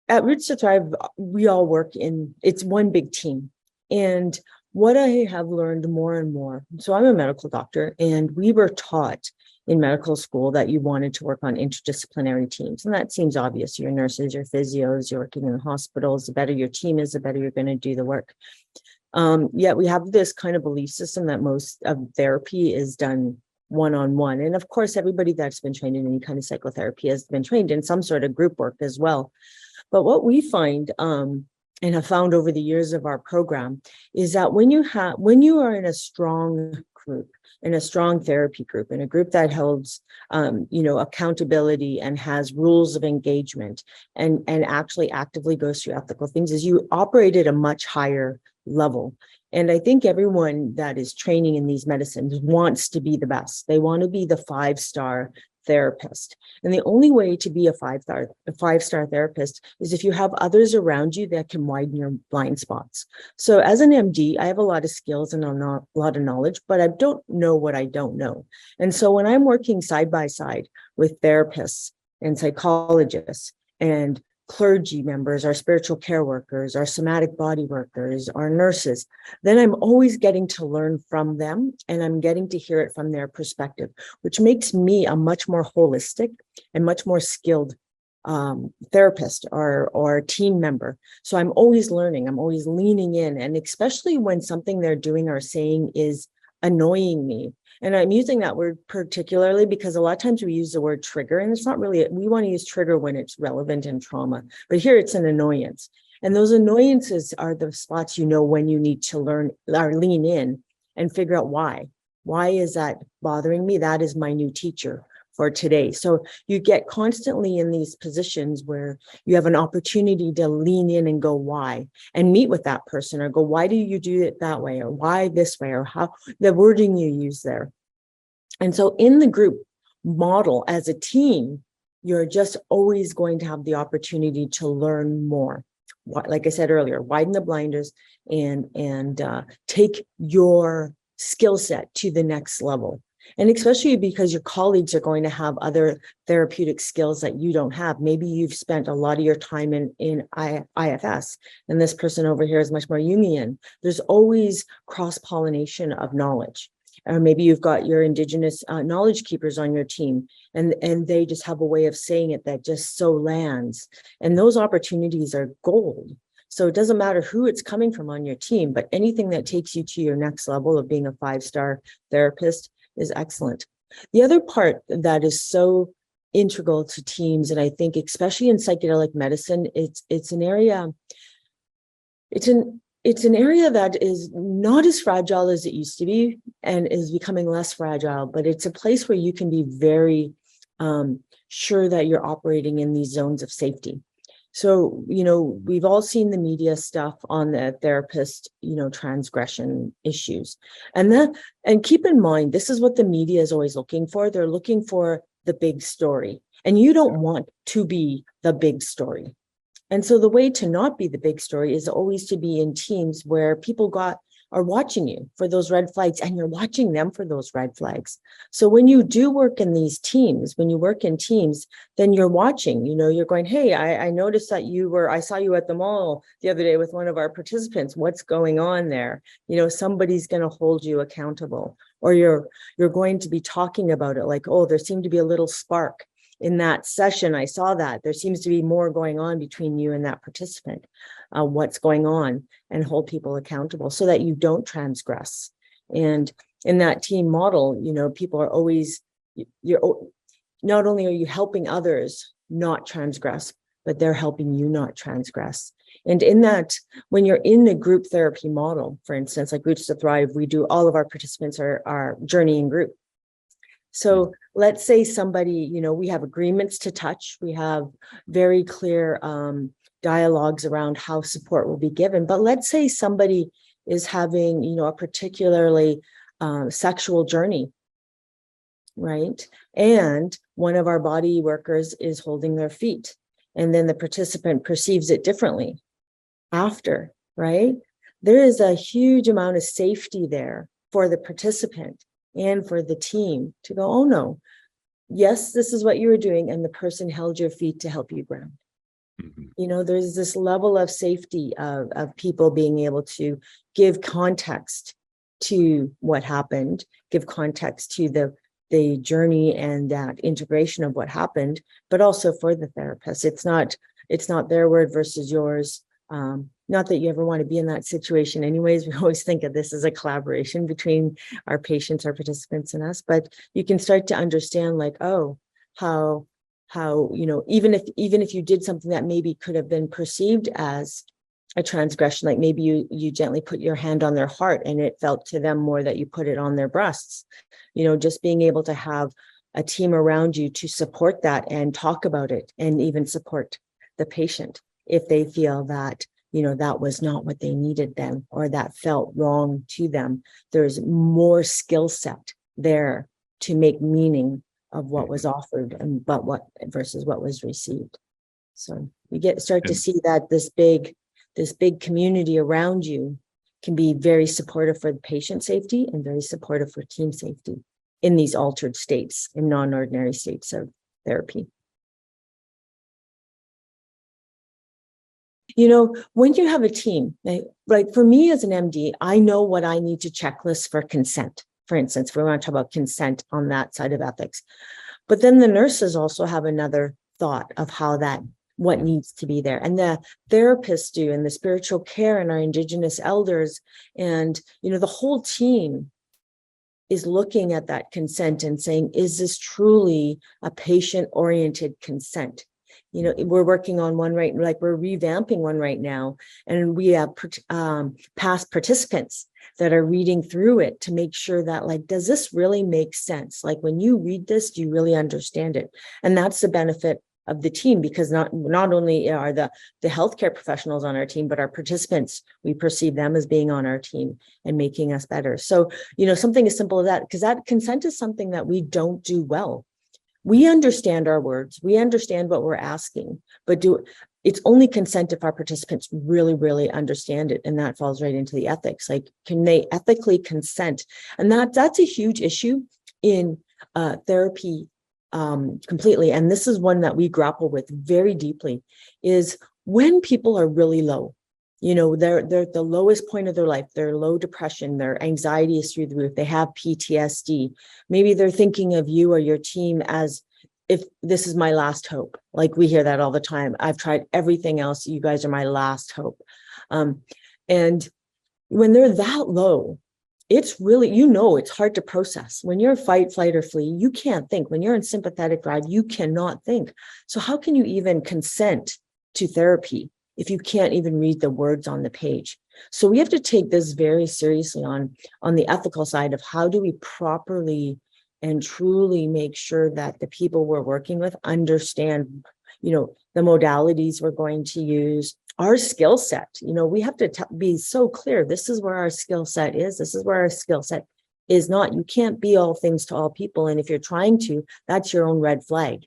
At Roots to Thrive, we all work it's one big team. And what I have learned more and more, so I'm a medical doctor, and we were taught in medical school that you wanted to work on interdisciplinary teams. And that seems obvious. Your nurses, your physios, you're working in the hospitals, the better your team is, the better you're going to do the work. Yet we have this kind of belief system that most of therapy is done one-on-one. And of course, everybody that's been trained in any kind of psychotherapy has been trained in some sort of group work as well. But what we find and have found over the years of our program is that when you are in a strong group, in a strong therapy group, in a group that holds accountability and has rules of engagement and actually actively goes through ethical things, is you operate at a much higher level. And I think everyone that is training in these medicines wants to be the best. They want to be the 5-star therapist. And the only way to be a five-star therapist is if you have others around you that can widen your blind spots. So as an MD, I have a lot of skills and a lot of knowledge, but I don't know what I don't know. And so when I'm working side by side with therapists and psychologists and clergy members, our spiritual care workers, our somatic body workers, our nurses, then I'm always getting to learn from them, and I'm getting to hear it from their perspective, which makes me a much more holistic and much more skilled therapist or team member. So I'm always learning, I'm always leaning in, and especially when something they're doing or saying is annoying me. And I'm using that word particularly because a lot of times we use the word trigger, and it's not really, we want to use trigger when it's relevant in trauma, but here it's an annoyance. And those annoyances are the spots, when you need to learn or lean in and figure out why. Why is that bothering me? That is my new teacher for today. So you get constantly in these positions where you have an opportunity to lean in and go, why, and meet with that person or go, why do you do it that way? Or why this way? Or how the wording you use there. And so in the group model as a team, you're just always going to have the opportunity to learn more. Like I said earlier, widen the blinders and take your skill set to the next level. And especially because your colleagues are going to have other therapeutic skills that you don't have. Maybe you've spent a lot of your time in IFS, and this person over here is much more Jungian. There's always cross-pollination of knowledge. Or maybe you've got your Indigenous knowledge keepers on your team, and they just have a way of saying it that just so lands. And those opportunities are gold. So it doesn't matter who it's coming from on your team, but anything that takes you to your next level of being a 5-star therapist is excellent. The other part that is so integral to teams, and I think especially in psychedelic medicine, it's an area that is not as fragile as it used to be and is becoming less fragile, but it's a place where you can be very sure that you're operating in these zones of safety. So, we've all seen the media stuff on the therapist, transgression issues. And keep in mind, this is what the media is always looking for. They're looking for the big story, and you don't want to be the big story. And so the way to not be the big story is always to be in teams where people are watching you for those red flags, and you're watching them for those red flags. So when you do work in these teams, when you work in teams, then you're watching, you're going, hey, I noticed that I saw you at the mall the other day with one of our participants. What's going on there? Somebody's going to hold you accountable, or you're going to be talking about it like, oh, there seemed to be a little spark in that session. I saw that there seems to be more going on between you and that participant. What's going on, and hold people accountable so that you don't transgress. And in that team model, people are always, not only are you helping others not transgress, but they're helping you not transgress. And in that, when you're in the group therapy model, for instance, like Roots to Thrive, we do, all of our participants are journeying group. So let's say somebody, we have agreements to touch, we have very clear dialogues around how support will be given. But let's say somebody is having, a particularly sexual journey, right? And one of our body workers is holding their feet, and then the participant perceives it differently after, right? There is a huge amount of safety there for the participant and for the team to go, oh no, yes, this is what you were doing, and the person held your feet to help you ground. Mhm. There's this level of safety of people being able to give context to what happened, give context to the journey and that integration of what happened, but also for the therapist. It's not their word versus yours. Not that you ever want to be in that situation anyways. We always think of this as a collaboration between our patients, our participants, and us, but you can start to understand like, oh, how even if you did something that maybe could have been perceived as a transgression, like maybe you gently put your hand on their heart and it felt to them more that you put it on their breasts, just being able to have a team around you to support that and talk about it, and even support the patient if they feel that that was not what they needed then, or that felt wrong to them. There's more skill set there to make meaning of what was Mhm. offered and but what versus what was received. So you start to And see that this big community around you can be very supportive for the patient safety and very supportive for team safety in these altered states, in non-ordinary states of therapy. When you have a team, like for me as an MD, I know what I need to checklist for consent. For instance, if we want to talk about consent on that side of ethics. But then the nurses also have another thought of what needs to be there. And the therapists do, and the spiritual care, and our Indigenous elders, and, the whole team is looking at that consent and saying, is this truly a patient-oriented consent? We're working on one like we're revamping one right now, and we have past participants that are reading through it to make sure that, like, does this really make sense? Like, when you read this, do you really understand it? And that's the benefit of the team, because not only are the healthcare professionals on our team, but our participants, we perceive them as being on our team and making us better. So, something as simple as that, because that consent is something that we don't do well. We understand our words, we understand what we're asking, but it's only consent if our participants really, really understand it. And that falls right into the ethics. Like, can they ethically consent? And that's a huge issue in therapy completely. And this is one that we grapple with very deeply, is when people are really low. They're at the lowest point of their life. They're low depression, their anxiety is through the roof, they have PTSD. Maybe they're thinking of you or your team as if this is my last hope. Like, we hear that all the time. I've tried everything else. You guys are my last hope. And when they're that low, it's really, it's hard to process. When you're fight, flight, or flee, you can't think. When you're in sympathetic drive, you cannot think. So how can you even consent to therapy if you can't even read the words on the page? So we have to take this very seriously on the ethical side of how do we properly and truly make sure that the people we're working with understand, the modalities we're going to use, our skill set. We have to be so clear. This is where our skill set is. This is where our skill set is not. You can't be all things to all people. And if you're trying to, that's your own red flag.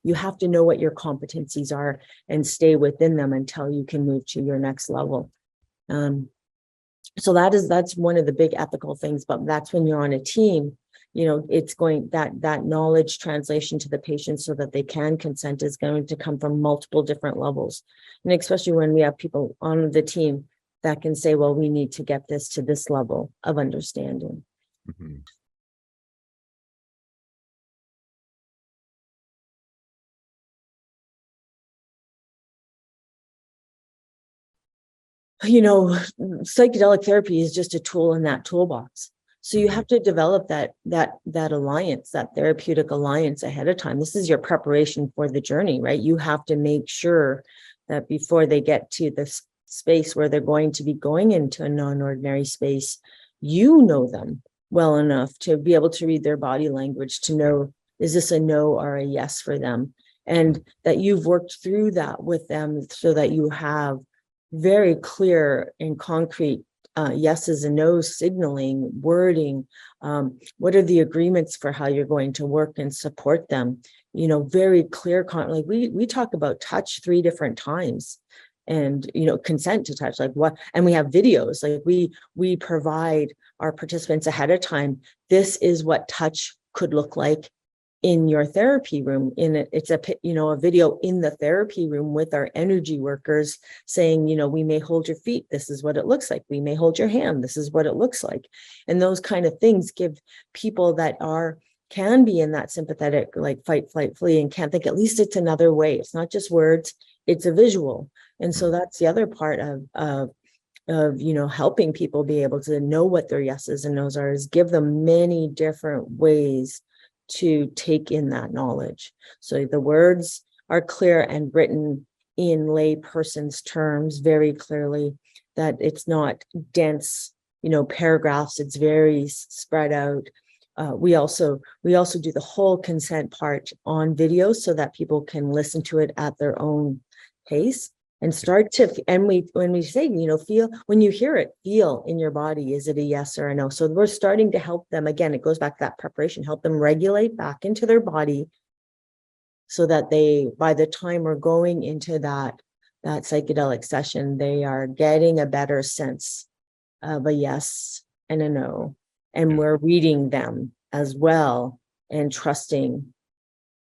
You have to know what your competencies are and stay within them until you can move to your next level. So that's one of the big ethical things, but that's when you're on a team, it's going that knowledge translation to the patient so that they can consent is going to come from multiple different levels. And especially when we have people on the team that can say, well, we need to get this to this level of understanding. Mhm. Psychedelic therapy is just a tool in that toolbox. So you Mhm. have to develop that alliance, that therapeutic alliance ahead of time. This is your preparation for the journey, right? You have to make sure that before they get to this space where they're going to be going into a non-ordinary space, you know them well enough to be able to read their body language, to know, is this a no or a yes for them? And that you've worked through that with them so that you have very clear and concrete yeses and nos, signaling, wording. What are the agreements for how you're going to work and support them? Very clear. Like we talk about touch 3 different times, and consent to touch, like what, and we have videos. Like we provide our participants ahead of time. This is what touch could look like in your therapy room. It's a video in the therapy room with our energy workers saying, we may hold your feet. This is what it looks like. We may hold your hand. This is what it looks like. And those kind of things give people that can be in that sympathetic, like fight, flight, flee, and can't think, at least it's another way. It's not just words, it's a visual. And so that's the other part of helping people be able to know what their yeses and nos are, is give them many different ways to take in that knowledge. So the words are clear and written in lay person's terms very clearly, that it's not dense, paragraphs. It's very spread out. We also do the whole consent part on video so that people can listen to it at their own pace and start to, and when we say, feel, when you hear it, feel in your body, is it a yes or a no? So we're starting to help them. Again, it goes back to that preparation, help them regulate back into their body so that by the time we're going into that psychedelic session, they are getting a better sense of a yes and a no. And we're reading them as well and trusting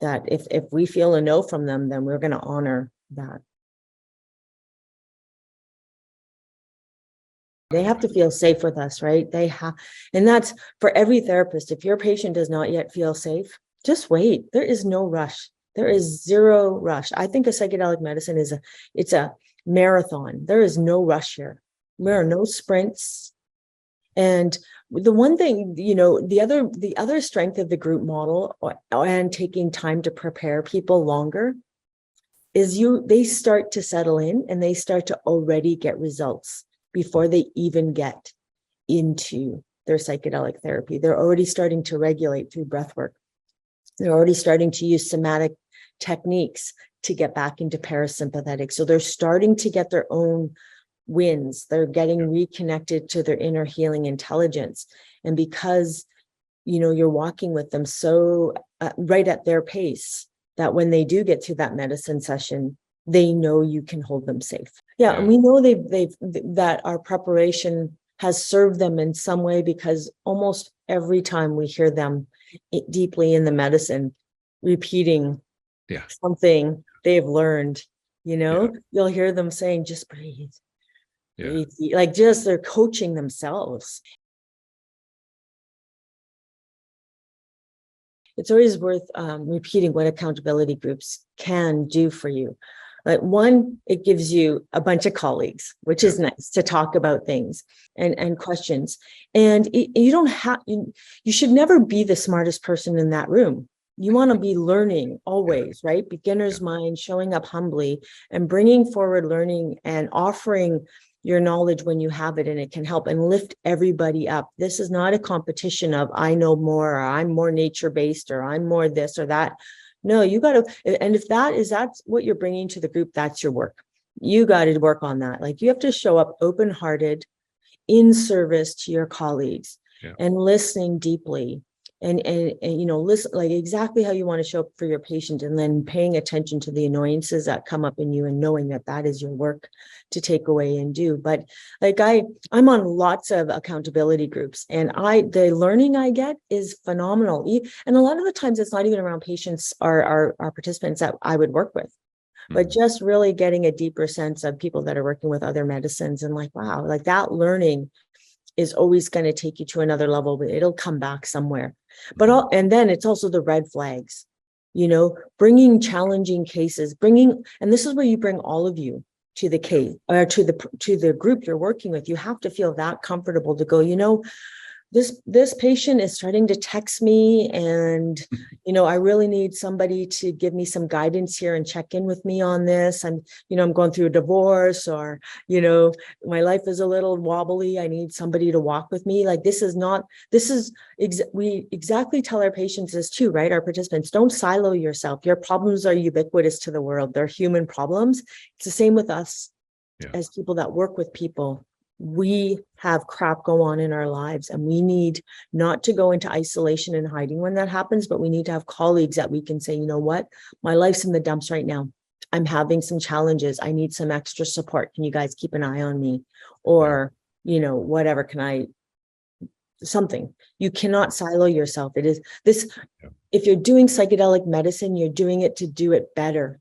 that if we feel a no from them, then we're going to honor that. They have to feel safe with us, right? And that's for every therapist. If your patient does not yet feel safe, just wait. There is no rush. There is zero rush. I think a psychedelic medicine it's a marathon. There is no rush here. There are no sprints. And the one thing, the other strength of the group model and taking time to prepare people longer is they start to settle in and they start to already get results before they even get into their psychedelic therapy. They're already starting to regulate through breath work. They're already starting to use somatic techniques to get back into parasympathetic. So they're starting to get their own wins. They're getting reconnected to their inner healing intelligence. And because, you're walking with them so right at their pace, that when they do get to that medicine session, they know you can hold them safe. Yeah. And we know that our preparation has served them in some way, because almost every time we hear them deeply in the medicine repeating something they've learned, you'll hear them saying, just breathe. Breathe. Like just they're coaching themselves. It's always worth repeating what accountability groups can do for you. Like one, it gives you a bunch of colleagues, which is nice to talk about things and questions. And you don't have, you should never be the smartest person in that room. You want to be learning always, right? Beginner's mind, showing up humbly and bringing forward learning and offering your knowledge when you have it and it can help and lift everybody up. This is not a competition of I know more, or I'm more nature-based, or I'm more this or that. No, you got to, and if that's what you're bringing to the group, that's your work. You got to work on that. Like you have to show up open-hearted in service to your colleagues and listening deeply and listen, like exactly how you want to show up for your patient, and then paying attention to the annoyances that come up in you and knowing that is your work to take away and do. But like I'm on lots of accountability groups, and the learning I get is phenomenal. And a lot of the times it's not even around patients or our participants that I would work with, but just really getting a deeper sense of people that are working with other medicines, and like, wow, like that learning is always going to take you to another level, but it'll come back somewhere. And then it's also the red flags, bringing challenging cases, and this is where you bring all of you to the case or to the group you're working with. You have to feel that comfortable to go, this patient is starting to text me, and I really need somebody to give me some guidance here and check in with me on this. I'm going through a divorce, or my life is a little wobbly. I need somebody to walk with me. Like we exactly tell our patients this too, right? Our participants, don't silo yourself. Your problems are ubiquitous to the world. They're human problems. It's the same with us as people that work with people. We have crap go on in our lives, and we need not to go into isolation and hiding when that happens, but we need to have colleagues that we can say, you know what, my life's in the dumps right now. I'm having some challenges. I need some extra support. Can you guys keep an eye on me? Or, whatever, something. You cannot silo yourself. It is this, if you're doing psychedelic medicine, you're doing it to do it better.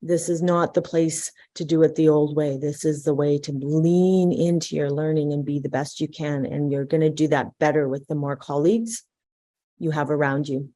This is not the place to do it the old way. This is the way to lean into your learning and be the best you can. And you're going to do that better with the more colleagues you have around you.